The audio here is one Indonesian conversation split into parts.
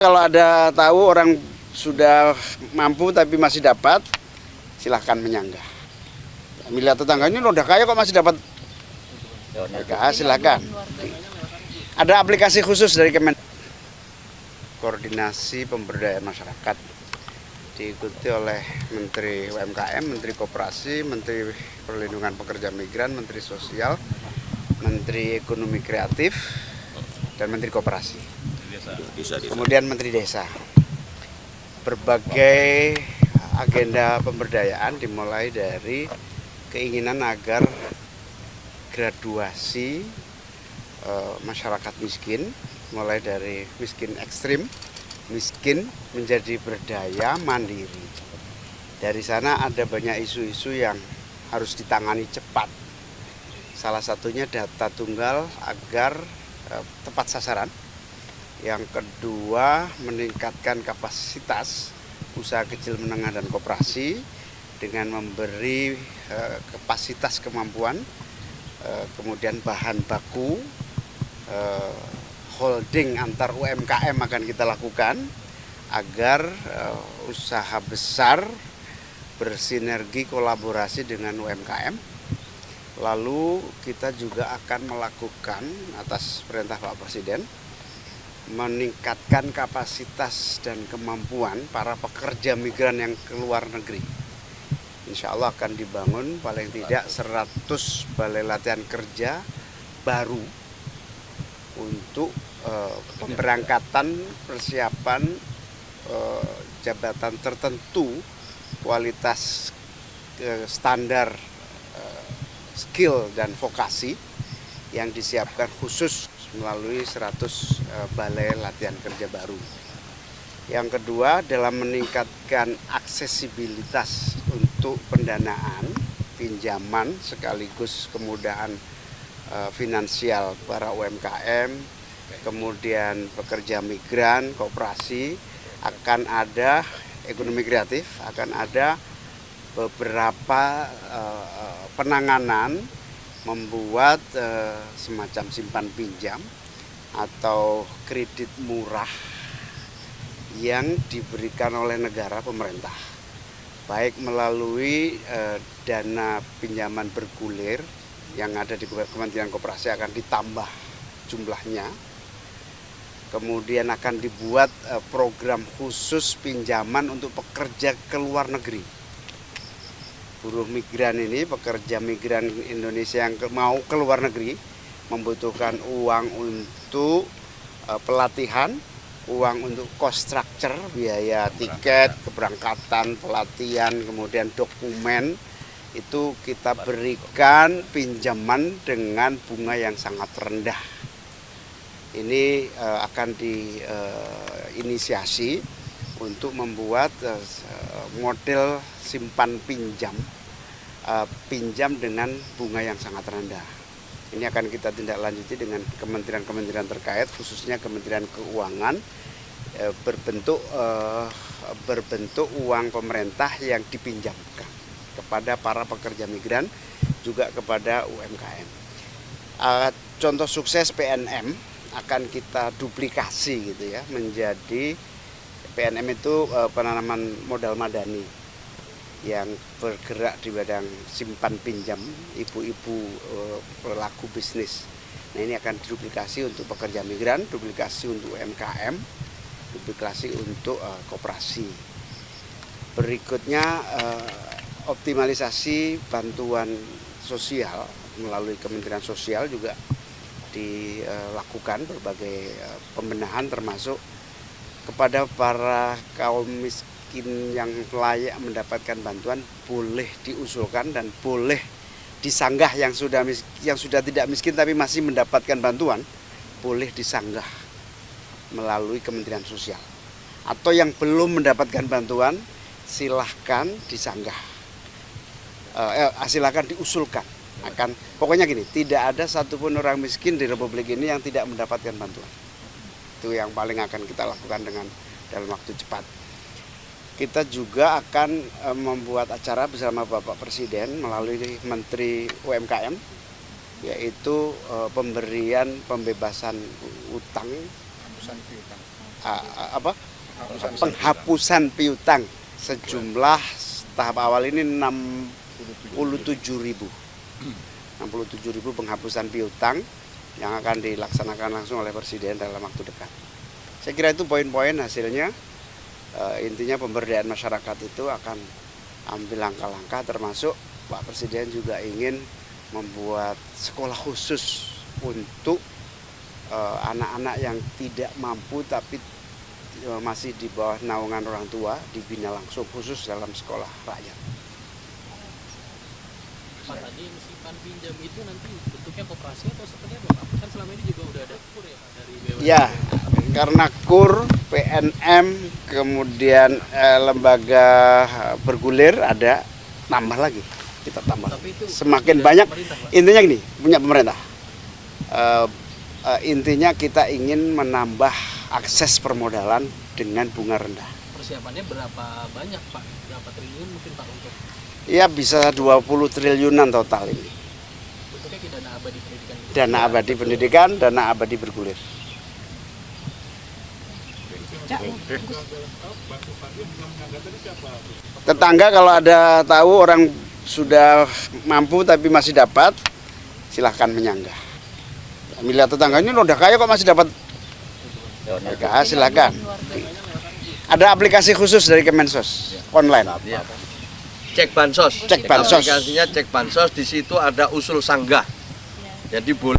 Kalau ada tahu orang sudah mampu tapi masih dapat, silahkan menyanggah. Melihat tetangganya udah kaya kok masih dapat, silahkan. Ada aplikasi khusus dari Kementerian Koordinasi Pemberdayaan Masyarakat, diikuti oleh Menteri UMKM, Menteri Koperasi, Menteri Perlindungan Pekerja Migran, Menteri Sosial, Menteri Ekonomi Kreatif, dan Menteri Koperasi. Kemudian Menteri Desa. Berbagai agenda pemberdayaan dimulai dari keinginan agar graduasi masyarakat miskin, mulai dari miskin ekstrim, miskin menjadi berdaya mandiri. Dari sana ada banyak isu-isu yang harus ditangani cepat. Salah satunya data tunggal agar tepat sasaran. Yang kedua, meningkatkan kapasitas usaha kecil menengah dan koperasi dengan memberi kapasitas kemampuan, kemudian bahan baku, holding antar UMKM akan kita lakukan agar usaha besar bersinergi kolaborasi dengan UMKM. Lalu kita juga akan melakukan atas perintah Pak Presiden meningkatkan kapasitas dan kemampuan para pekerja migran yang keluar negeri. Insya Allah akan dibangun paling tidak 100 balai latihan kerja baru untuk pemberangkatan persiapan jabatan tertentu kualitas standar skill dan vokasi yang disiapkan khusus melalui 100 balai latihan kerja baru. Yang kedua, dalam meningkatkan aksesibilitas untuk pendanaan, pinjaman sekaligus kemudahan finansial para UMKM, kemudian pekerja migran, koperasi, akan ada ekonomi kreatif, akan ada beberapa penanganan membuat semacam simpan pinjam atau kredit murah yang diberikan oleh negara pemerintah, baik melalui dana pinjaman bergulir yang ada di Kementerian Koperasi akan ditambah jumlahnya, kemudian akan dibuat program khusus pinjaman untuk pekerja ke luar negeri. Buruh migran ini, pekerja migran Indonesia yang mau ke luar negeri membutuhkan uang untuk pelatihan, uang untuk cost structure, biaya tiket, keberangkatan, pelatihan, kemudian dokumen, itu kita berikan pinjaman dengan bunga yang sangat rendah. Ini akan diinisiasi untuk membuat model simpan pinjam dengan bunga yang sangat rendah. Ini akan kita tindak lanjuti dengan kementerian-kementerian terkait, khususnya Kementerian Keuangan, berbentuk uang pemerintah yang dipinjamkan kepada para pekerja migran, juga kepada UMKM. Contoh sukses PNM akan kita duplikasi gitu ya, menjadi PNM itu penanaman modal madani yang bergerak di bidang simpan pinjam ibu-ibu pelaku bisnis. Nah, ini akan diduplikasi untuk pekerja migran, duplikasi untuk UMKM, duplikasi untuk koperasi. Berikutnya optimalisasi bantuan sosial melalui Kementerian Sosial juga dilakukan berbagai pembenahan, termasuk kepada para kaum miskin yang layak mendapatkan bantuan boleh diusulkan dan boleh disanggah, yang sudah tidak miskin tapi masih mendapatkan bantuan boleh disanggah melalui Kementerian Sosial, atau yang belum mendapatkan bantuan silahkan disanggah, silahkan diusulkan. Pokoknya gini, tidak ada satupun orang miskin di Republik ini yang tidak mendapatkan bantuan. Itu yang paling akan kita lakukan dalam waktu cepat. Kita juga akan membuat acara bersama Bapak Presiden melalui Menteri UMKM, yaitu pemberian pembebasan utang penghapusan piutang sejumlah tahap awal ini 67.000 penghapusan piutang yang akan dilaksanakan langsung oleh Presiden dalam waktu dekat. Saya kira itu poin-poin hasilnya. Intinya pemberdayaan masyarakat itu akan ambil langkah-langkah, termasuk Pak Presiden juga ingin membuat sekolah khusus untuk anak-anak yang tidak mampu tapi masih di bawah naungan orang tua, dibina langsung khusus dalam sekolah rakyat. Pak, tadi simpan pinjam itu nanti bentuknya koperasi atau seperti apa Pak? Kan selama ini juga udah ada KUR ya Pak dari BUMN. Ya, karena KUR, PNM, kemudian lembaga bergulir ada, tambah lagi, kita tambah. Tapi itu Semakin banyak, intinya gini, punya pemerintah. Intinya kita ingin menambah akses permodalan dengan bunga rendah. persiapannya berapa banyak Pak? Berapa triliun mungkin Pak untuk? Ya bisa 20 triliunan total ini. Bentuknya ke dana abadi pendidikan. Dana abadi pendidikan, dana abadi bergulir. Tetangga kalau ada tahu orang sudah mampu tapi masih dapat, silahkan menyanggah. Melihat tetangga ini udah kaya kok masih dapat, ya, silahkan. Ada aplikasi khusus dari Kemensos online. Cek bansos. Cek bansos. Aplikasinya cek bansos, di situ ada usul sanggah. Jadi boleh.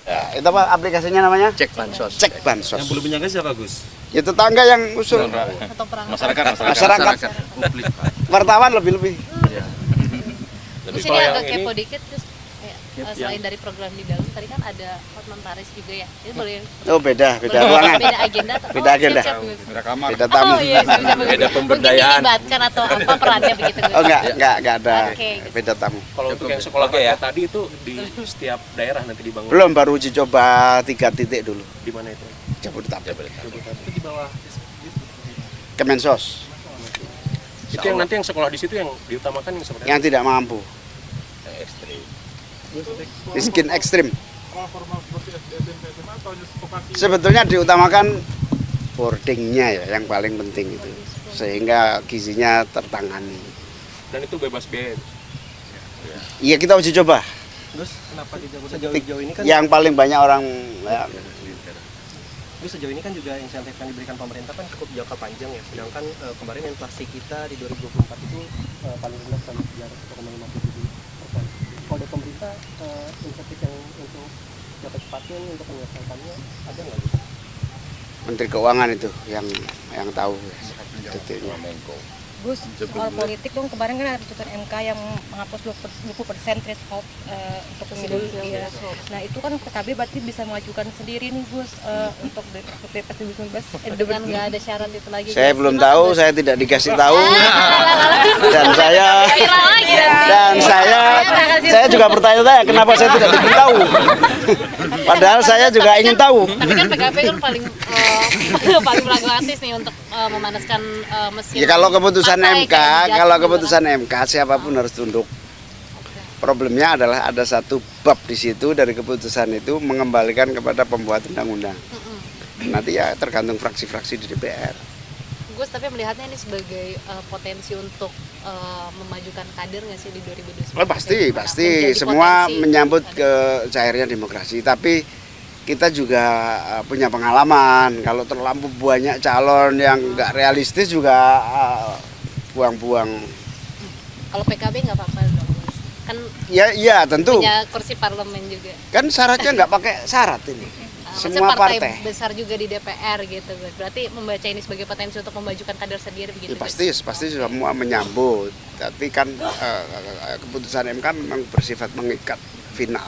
Ya, itu apa aplikasinya namanya? Cek bansos. Cek bansos. Yang belum menyangka siapa Gus? Ya tetangga yang usul. Masyarakat. Publik, Pak. Wartawan lebih-lebih. Terus ini agak kepo dikit, terus selain dari program di dalam tadi kan ada Hotman Paris juga ya, itu boleh Oh beda ruangan. beda agenda atau Beda agenda. Beda tamu. Oh iya, beda Beda pemberdayaan. Mungkin dilibatkan atau apa perannya begitu Gus? Oh enggak ada. Oke. Beda tamu. Kalau untuk yang sekolah ya tadi itu di setiap daerah nanti dibangun. Belum, baru uji coba 3 titik dulu. Di mana itu? Jabodetabek. Itu di bawah Kemensos Itu yang nanti yang sekolah di situ yang diutamakan yang seperti yang tidak mampu. Miskin ekstrim. Sebetulnya diutamakan boardingnya ya, yang paling penting itu, sehingga gizinya tertangani. Dan itu bebas biaya. Iya, kita uji coba. Gus, kenapa di sejauh ini kan Yang paling banyak orang ya, Gus, sejauh ini kan juga insentif yang diberikan pemerintah kan cukup jangka panjang ya. Sedangkan kemarin inflasi kita di 2024 itu paling rendah sampai 3,57%. Kalau dari pemerintah insentif yang untuk jangka cepatnya untuk menyelesaikannya ada nggak? Menteri Keuangan itu yang tahu detailnya. Gus, soal politik dong, kemarin kan ada putusan MK yang menghapus 20% threshold untuk pemilu. Iya. Nah itu kan PKB berarti bisa mengajukan sendiri nih Gus untuk Pilpres 2019. Dengan nggak ada syarat itu lagi. Saya belum Gimana, tahu, Gus? saya tidak dikasih tahu. Dan saya juga bertanya-tanya kenapa saya tidak diberitahu. Padahal saya juga ingin tahu. Tapi kan PKB kan paling paling pragmatis nih untuk memanaskan mesin. Ya kalau keputusan partai MK, kayak Jateng kalau gitu keputusan MK siapapun harus tunduk. Problemnya adalah ada satu bab di situ dari keputusan itu mengembalikan kepada pembuat undang-undang. Nanti ya tergantung fraksi-fraksi di DPR. Gus, tapi melihatnya ini sebagai potensi untuk memajukan kader nggak sih di 2029? Pasti Menjadi semua potensi menyambut kader. ke cairnya demokrasi. Tapi kita juga punya pengalaman. Kalau terlalu banyak calon yang nggak realistis juga buang-buang. Kalau PKB nggak apa-apa dong, Gus. Kan Ya tentu. punya kursi parlemen juga. Kan syaratnya nggak pakai syarat ini. Maksudnya Semua partai partai. besar juga di DPR gitu, Gus. Berarti membaca ini sebagai potensi untuk memajukan kader sendiri begitu. Ya, Gus? pasti semua menyambut. Tapi kan keputusan MK memang bersifat mengikat final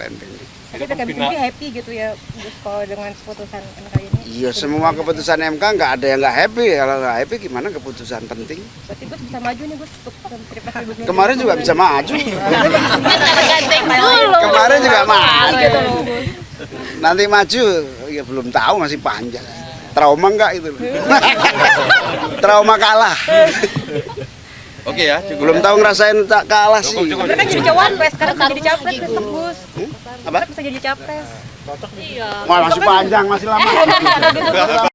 and binding. Tapi PKB sendiri happy gitu ya Gus kalau dengan keputusan MK ini. Iya, semua keputusan MK nggak ada yang nggak happy. Kalau nggak happy gimana keputusan penting? Berarti Gus bisa maju nih Gus untuk Pilpres 2019. Kemarin juga bisa maju. Kan tergantung dulu. Kemarin juga maju. Gitu loh, Gus. Nanti maju ya belum tahu, masih panjang. Trauma enggak itu? Trauma kalah. Oke ya, cukup. Belum tahu ngerasain tak kalah sih. Mereka kan jadi cawapres, sekarang bisa jadi capres besok Gus. Apa? Bisa jadi capres. Iya. Wah, masih panjang, masih lama.